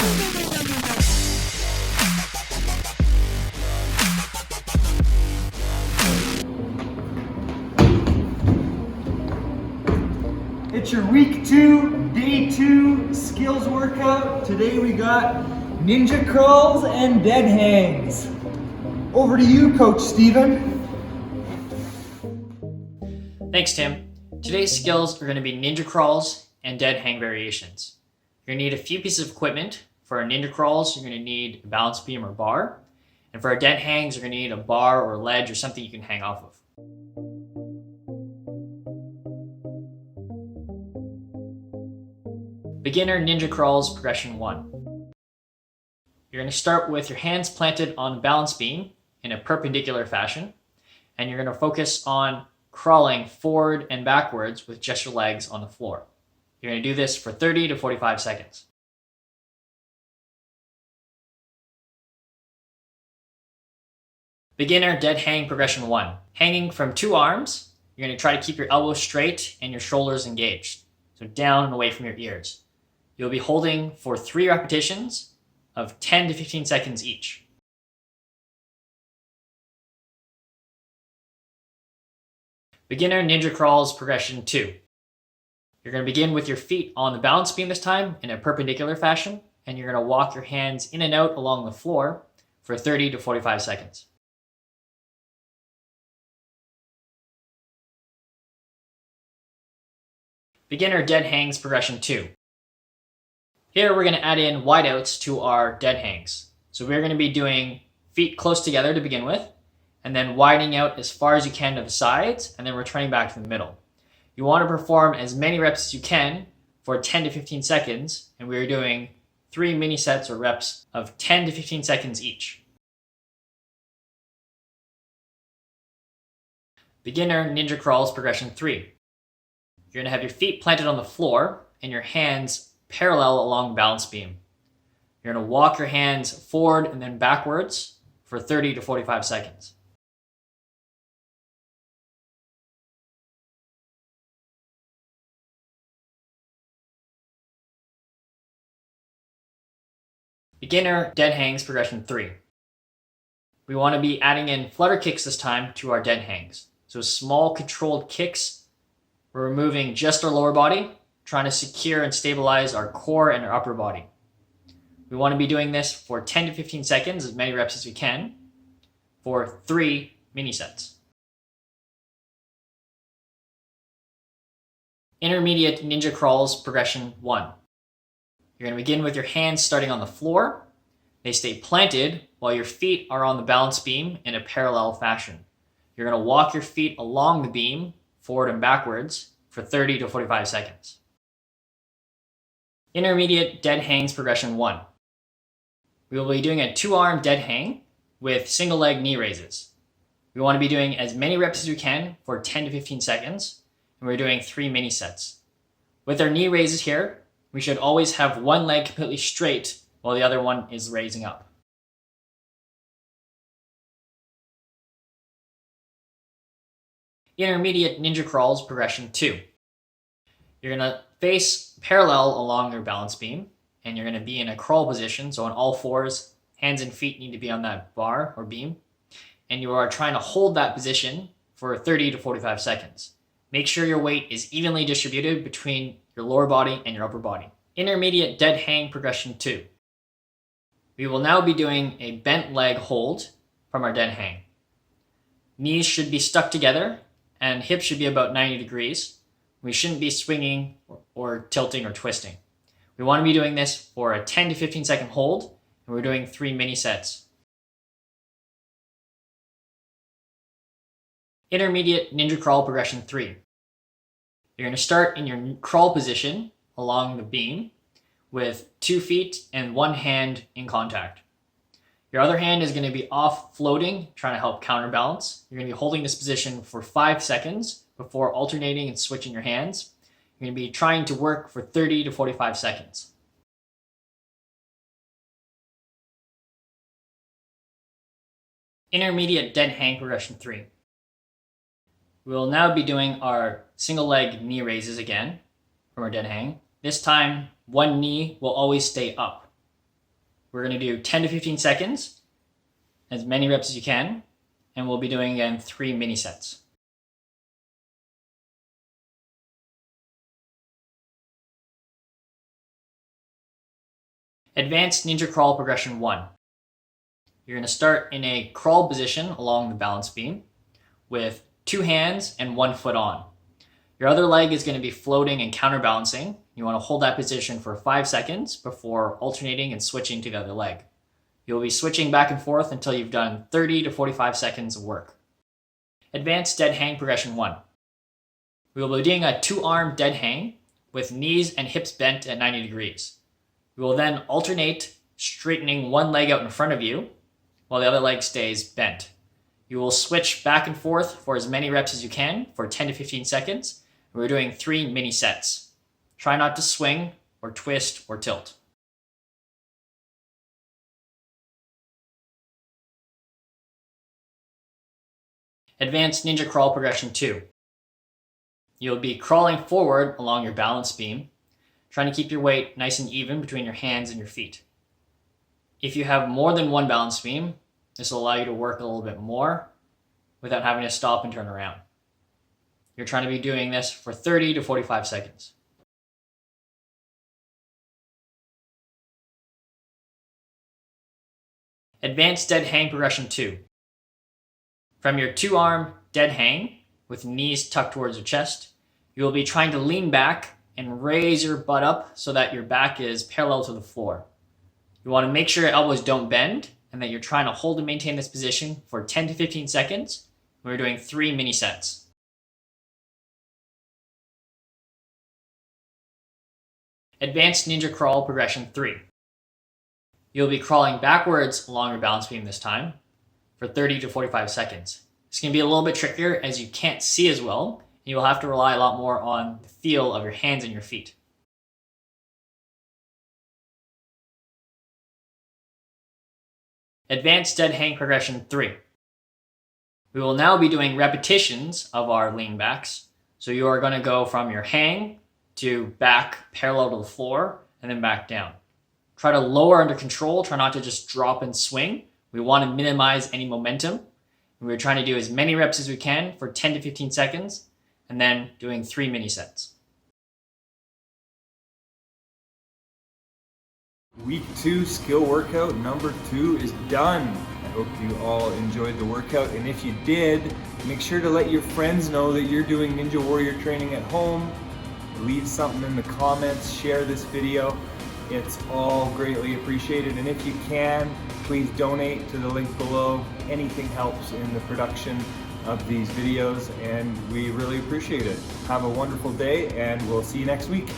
It's your week 2, day 2 skills workout. Today we got ninja crawls and dead hangs. Over to you, Coach Steven. Thanks, Tim. Today's skills are going to be ninja crawls and dead hang variations. You're going to need a few pieces of equipment. For our ninja crawls, you're going to need a balance beam or bar. And for our dead hangs, you're going to need a bar or a ledge or something you can hang off of. Beginner ninja crawls progression 1. You're going to start with your hands planted on the balance beam in a perpendicular fashion, and you're going to focus on crawling forward and backwards with just your legs on the floor. You're going to do this for 30 to 45 seconds. Beginner dead hang progression 1. Hanging from 2 arms, you're going to try to keep your elbows straight and your shoulders engaged, so down and away from your ears. You'll be holding for 3 repetitions of 10 to 15 seconds each. Beginner ninja crawls progression 2. You're going to begin with your feet on the balance beam this time in a perpendicular fashion, and you're going to walk your hands in and out along the floor for 30 to 45 seconds. Beginner dead hangs progression 2. Here we're going to add in wideouts to our dead hangs. So we're going to be doing feet close together to begin with, and then widening out as far as you can to the sides, and then returning back to the middle. You want to perform as many reps as you can for 10 to 15 seconds, and we're doing 3 mini sets or reps of 10 to 15 seconds each. Beginner ninja crawls progression 3. You're going to have your feet planted on the floor and your hands parallel along the balance beam. You're going to walk your hands forward and then backwards for 30 to 45 seconds. Beginner dead hangs progression 3. We want to be adding in flutter kicks this time to our dead hangs. So small controlled kicks. We're removing just our lower body, trying to secure and stabilize our core and our upper body. We want to be doing this for 10 to 15 seconds, as many reps as we can, for 3 mini sets. Intermediate ninja crawls progression 1. You're going to begin with your hands starting on the floor. They stay planted while your feet are on the balance beam in a parallel fashion. You're going to walk your feet along the beam, forward and backwards, for 30 to 45 seconds. Intermediate dead hangs progression 1. We will be doing a 2-arm dead hang with single leg knee raises. We want to be doing as many reps as we can for 10 to 15 seconds, and we're doing 3 mini sets. With our knee raises here, we should always have one leg completely straight while the other one is raising up. Intermediate ninja crawls progression 2. You're going to face parallel along your balance beam, and you're going to be in a crawl position, so on all fours, hands and feet need to be on that bar or beam, and you are trying to hold that position for 30 to 45 seconds. Make sure your weight is evenly distributed between your lower body and your upper body. Intermediate dead hang progression 2. We will now be doing a bent leg hold from our dead hang. Knees should be stuck together and hips should be about 90 degrees. We shouldn't be swinging or tilting or twisting. We want to be doing this for a 10 to 15 second hold, and we're doing 3 mini sets. Intermediate ninja crawl progression 3. You're going to start in your crawl position along the beam with 2 feet and 1 hand in contact. Your other hand is going to be off floating, trying to help counterbalance. You're going to be holding this position for 5 seconds before alternating and switching your hands. You're going to be trying to work for 30 to 45 seconds. Intermediate dead hang progression 3. We will now be doing our single leg knee raises again from our dead hang. This time, one knee will always stay up. We're going to do 10 to 15 seconds, as many reps as you can, and we'll be doing again 3 mini sets. Advanced Ninja Crawl Progression 1. You're going to start in a crawl position along the balance beam with 2 hands and 1 foot on. Your other leg is going to be floating and counterbalancing. You want to hold that position for 5 seconds before alternating and switching to the other leg. You'll be switching back and forth until you've done 30 to 45 seconds of work. Advanced Dead Hang Progression 1. We will be doing a 2-arm dead hang with knees and hips bent at 90 degrees. We will then alternate straightening one leg out in front of you while the other leg stays bent. You will switch back and forth for as many reps as you can for 10 to 15 seconds. We're doing 3 mini sets. Try not to swing or twist or tilt. Advanced Ninja Crawl Progression 2. You'll be crawling forward along your balance beam, trying to keep your weight nice and even between your hands and your feet. If you have more than one balance beam, this will allow you to work a little bit more without having to stop and turn around. You're trying to be doing this for 30 to 45 seconds. Advanced Dead Hang Progression 2. From your 2-arm dead hang with knees tucked towards your chest, you will be trying to lean back and raise your butt up so that your back is parallel to the floor. You want to make sure your elbows don't bend and that you're trying to hold and maintain this position for 10 to 15 seconds. We're doing 3 mini sets. Advanced Ninja Crawl Progression 3. You'll be crawling backwards along your balance beam this time for 30 to 45 seconds. It's going to be a little bit trickier as you can't see as well, and you will have to rely a lot more on the feel of your hands and your feet. Advanced Dead Hang Progression 3. We will now be doing repetitions of our lean backs. So you are going to go from your hang to back parallel to the floor and then back down. Try to lower under control. Try not to just drop and swing. We want to minimize any momentum. And we're trying to do as many reps as we can for 10 to 15 seconds and then doing 3 mini sets. Week 2 skill workout number 2 is done. I hope you all enjoyed the workout, and if you did, make sure to let your friends know that you're doing Ninja Warrior training at home. Leave something in the comments, share this video. It's all greatly appreciated, and if you can, please donate to the link below. Anything helps in the production of these videos, and we really appreciate it. Have a wonderful day, and we'll see you next week.